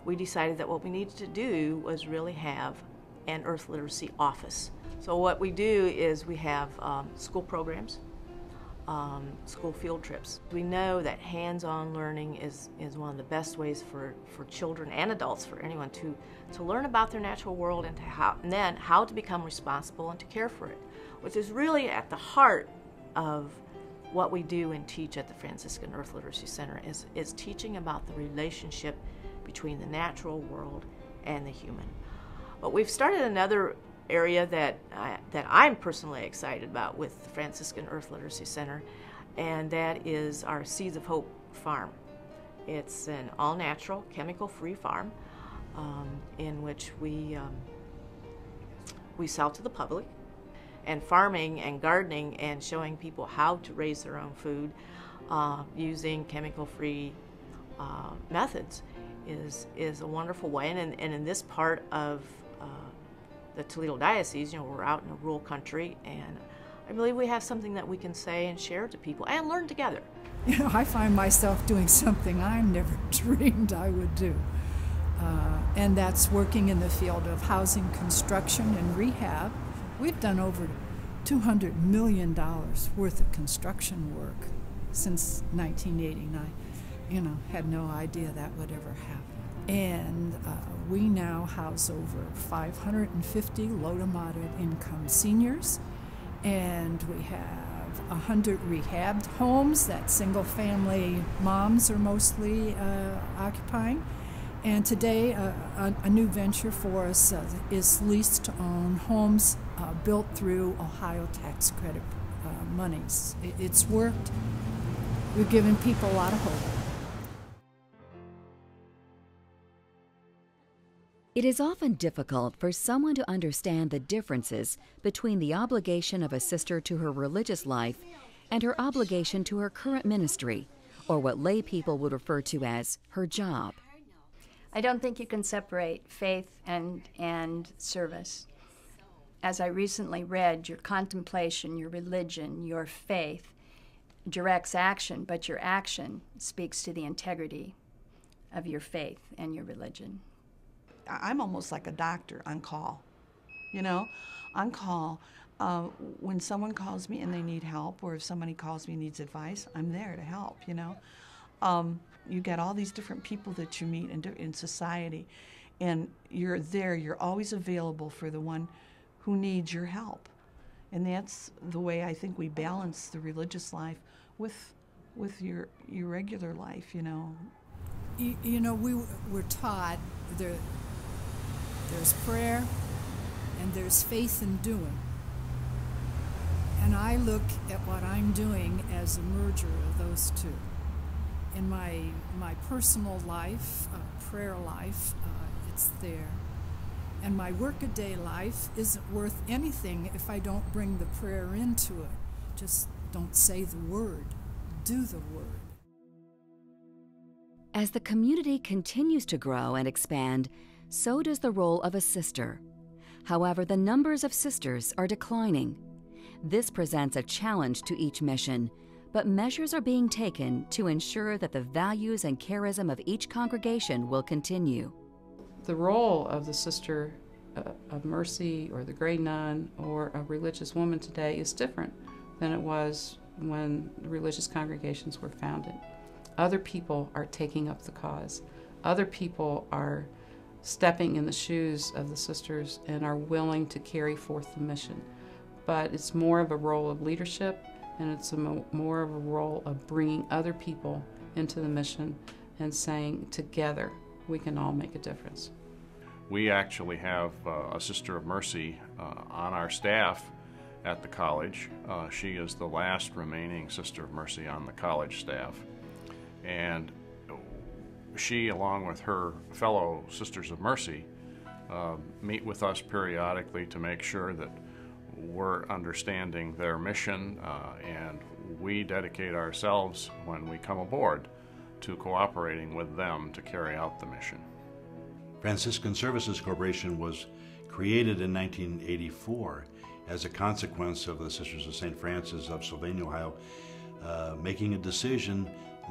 we decided that what we needed to do was really have an Earth Literacy office. So what we do is we have school programs, school field trips. We know that hands-on learning is one of the best ways for children and adults, for anyone to learn about their natural world and then how to become responsible and to care for it, which is really at the heart of what we do and teach at the Franciscan Earth Literacy Center is teaching about the relationship between the natural world and the human. But we've started another area that I'm personally excited about with the Franciscan Earth Literacy Center, and that is our Seeds of Hope farm. It's an all-natural, chemical-free farm in which we sell to the public. And farming and gardening and showing people how to raise their own food using chemical-free methods is a wonderful way. And in this part of the Toledo Diocese, we're out in a rural country, and I believe we have something that we can say and share to people and learn together. I find myself doing something I never dreamed I would do. And that's working in the field of housing construction and rehab. We've done over $200 million worth of construction work since 1989. Had no idea that would ever happen. And we now house over 550 low to moderate income seniors, and we have 100 rehabbed homes that single family moms are mostly occupying. And today, a new venture for us is lease-to-own homes built through Ohio tax credit monies. It's worked. We've given people a lot of hope. It is often difficult for someone to understand the differences between the obligation of a sister to her religious life and her obligation to her current ministry, or what lay people would refer to as her job. I don't think you can separate faith and service. As I recently read, your contemplation, your religion, your faith directs action, but your action speaks to the integrity of your faith and your religion. I'm almost like a doctor on call, on call. When someone calls me and they need help, or if somebody calls me and needs advice, I'm there to help, You get all these different people that you meet in society, and you're there, you're always available for the one who needs your help. And that's the way I think we balance the religious life with your regular life, We were taught there's prayer and there's faith in doing. And I look at what I'm doing as a merger of those two. In my personal life, prayer life, it's there. And my workaday life isn't worth anything if I don't bring the prayer into it. Just don't say the word, do the word. As the community continues to grow and expand, so does the role of a sister. However, the numbers of sisters are declining. This presents a challenge to each mission, but measures are being taken to ensure that the values and charism of each congregation will continue. The role of the Sister of Mercy or the Grey Nun or a religious woman today is different than it was when the religious congregations were founded. Other people are taking up the cause. Other people are stepping in the shoes of the sisters and are willing to carry forth the mission. But it's more of a role of leadership, and it's more of a role of bringing other people into the mission and saying, together, we can all make a difference. We actually have a Sister of Mercy on our staff at the college. She is the last remaining Sister of Mercy on the college staff. And she, along with her fellow Sisters of Mercy, meet with us periodically to make sure that we're understanding their mission, and we dedicate ourselves, when we come aboard, to cooperating with them to carry out the mission. Franciscan Services Corporation was created in 1984 as a consequence of the Sisters of St. Francis of Sylvania, Ohio, making a decision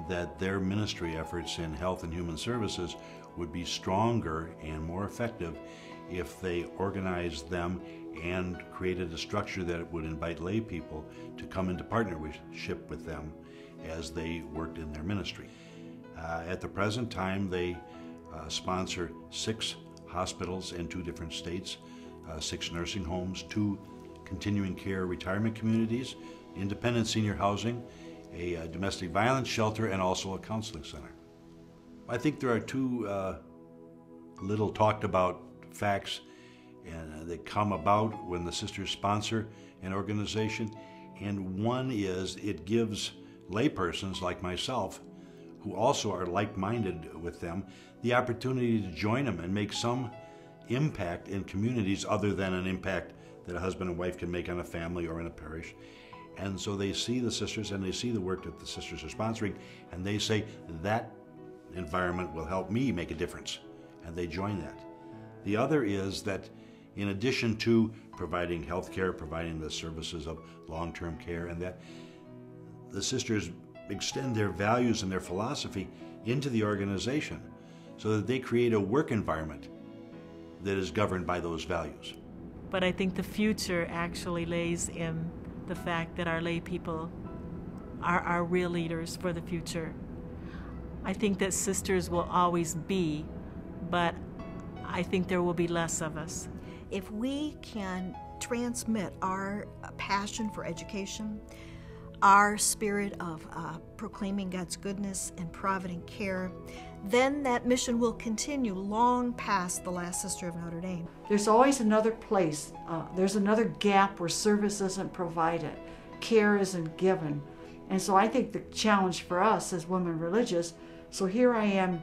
that their ministry efforts in health and human services would be stronger and more effective if they organized them and created a structure that would invite lay people to come into partnership with them as they worked in their ministry. At the present time, they sponsor 6 hospitals in 2 different states, 6 nursing homes, 2 continuing care retirement communities, independent senior housing, a domestic violence shelter, and also a counseling center. I think there are 2 little talked about facts and that come about when the sisters sponsor an organization, and one is it gives laypersons like myself, who also are like-minded with them, the opportunity to join them and make some impact in communities other than an impact that a husband and wife can make on a family or in a parish. And so they see the sisters and they see the work that the sisters are sponsoring, and they say, that environment will help me make a difference, and they join that. The other is that in addition to providing health care, providing the services of long-term care, and that the sisters extend their values and their philosophy into the organization so that they create a work environment that is governed by those values. But I think the future actually lays in the fact that our lay people are our real leaders for the future. I think that sisters will always be, but I think there will be less of us. If we can transmit our passion for education, our spirit of proclaiming God's goodness and provident care, then that mission will continue long past the last sister of Notre Dame. There's always another place, there's another gap where service isn't provided, care isn't given. And so I think the challenge for us as women religious, so here I am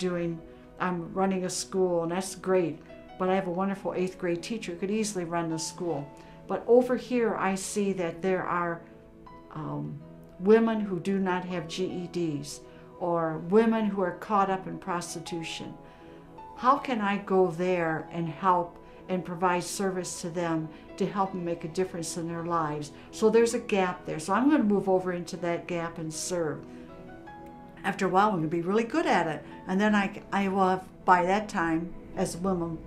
I'm running a school, and that's great, but I have a wonderful 8th grade teacher who could easily run the school. But over here I see that there are women who do not have GEDs, or women who are caught up in prostitution. How can I go there and help and provide service to them to help them make a difference in their lives? So there's a gap there. So I'm going to move over into that gap and serve. After a while, I'm going to be really good at it. And then I will have, by that time, as women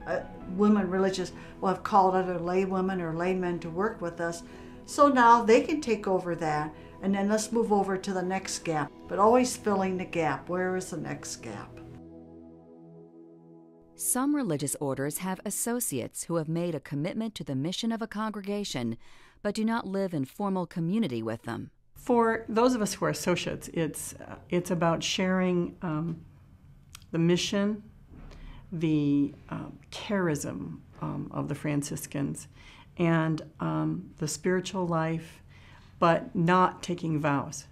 religious, will have called other lay women or laymen to work with us. So now they can take over that, and then let's move over to the next gap, but always filling the gap. Where is the next gap? Some religious orders have associates who have made a commitment to the mission of a congregation, but do not live in formal community with them. For those of us who are associates, it's about sharing the mission, the charism of the Franciscans, and the spiritual life, but not taking vows,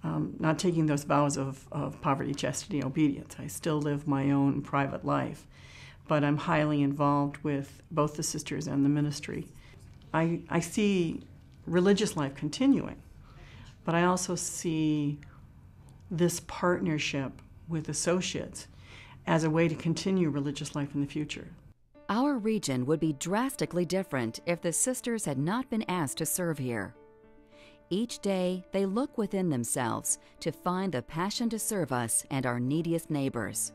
not taking those vows of poverty, chastity, and obedience. I still live my own private life, but I'm highly involved with both the sisters and the ministry. I see religious life continuing, but I also see this partnership with associates as a way to continue religious life in the future. Our region would be drastically different if the sisters had not been asked to serve here. Each day, they look within themselves to find the passion to serve us and our neediest neighbors.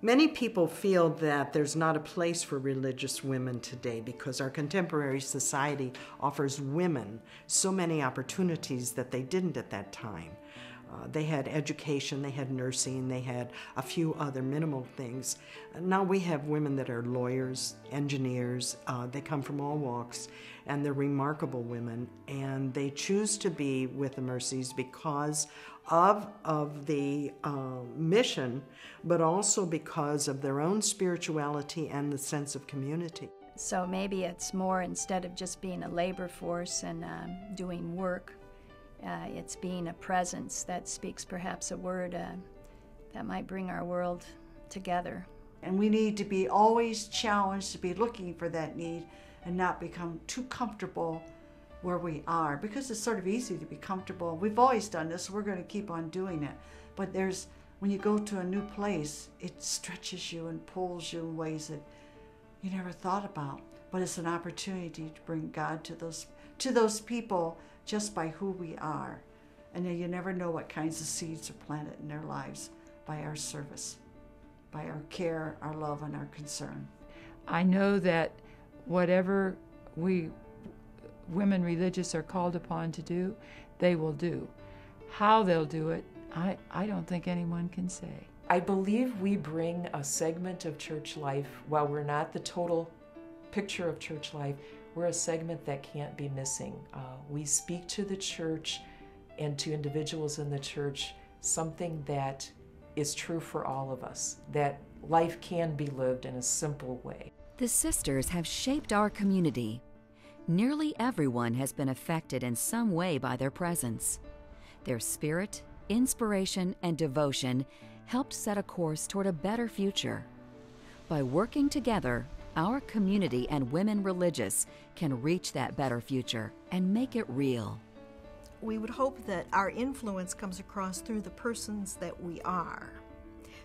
Many people feel that there's not a place for religious women today because our contemporary society offers women so many opportunities that they didn't at that time. They had education, they had nursing, they had a few other minimal things. Now we have women that are lawyers, engineers, they come from all walks, and they're remarkable women, and they choose to be with the Mercies because of the mission, but also because of their own spirituality and the sense of community. So maybe it's more, instead of just being a labor force and doing work, it's being a presence that speaks perhaps a word that might bring our world together. And we need to be always challenged to be looking for that need and not become too comfortable where we are, because it's sort of easy to be comfortable. We've always done this, so we're going to keep on doing it. But when you go to a new place, it stretches you and pulls you in ways that you never thought about. But it's an opportunity to bring God to those people just by who we are. And then you never know what kinds of seeds are planted in their lives by our service. by our care, our love, and our concern. I know that whatever we women religious are called upon to do, they will do. How they'll do it, I don't think anyone can say. I believe we bring a segment of church life. While we're not the total picture of church life, we're a segment that can't be missing. We speak to the church and to individuals in the church something that is true for all of us, that life can be lived in a simple way. The sisters have shaped our community. Nearly everyone has been affected in some way by their presence. Their spirit, inspiration, and devotion helped set a course toward a better future. By working together, our community and women religious can reach that better future and make it real. We would hope that our influence comes across through the persons that we are.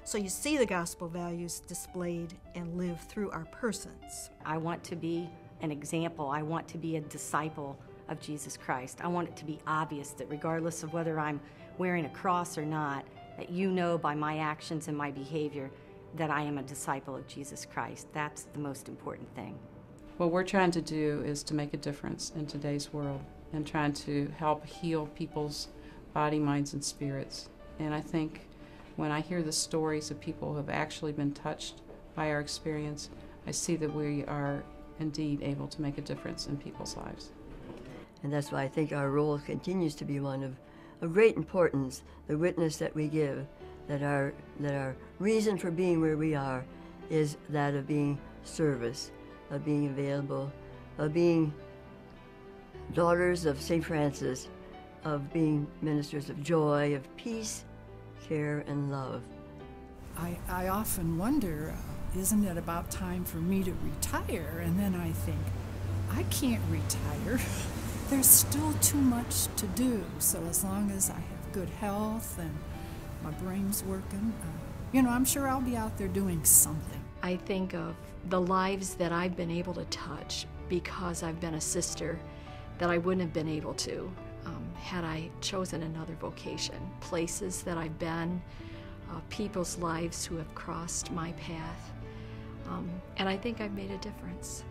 So you see the gospel values displayed and lived through our persons. I want to be an example. I want to be a disciple of Jesus Christ. I want it to be obvious that regardless of whether I'm wearing a cross or not, that you know by my actions and my behavior that I am a disciple of Jesus Christ. That's the most important thing. What we're trying to do is to make a difference in today's world and trying to help heal people's body, minds, and spirits. And I think when I hear the stories of people who have actually been touched by our experience, I see that we are indeed able to make a difference in people's lives. And that's why I think our role continues to be one of great importance, the witness that we give, that our reason for being where we are is that of being service, of being available, of being daughters of St. Francis, of being ministers of joy, of peace, care, and love. I often wonder, isn't it about time for me to retire? And then I think, I can't retire. There's still too much to do. So as long as I have good health and my brain's working, I'm sure I'll be out there doing something. I think of the lives that I've been able to touch because I've been a sister that I wouldn't have been able to had I chosen another vocation. Places that I've been, people's lives who have crossed my path, and I think I've made a difference.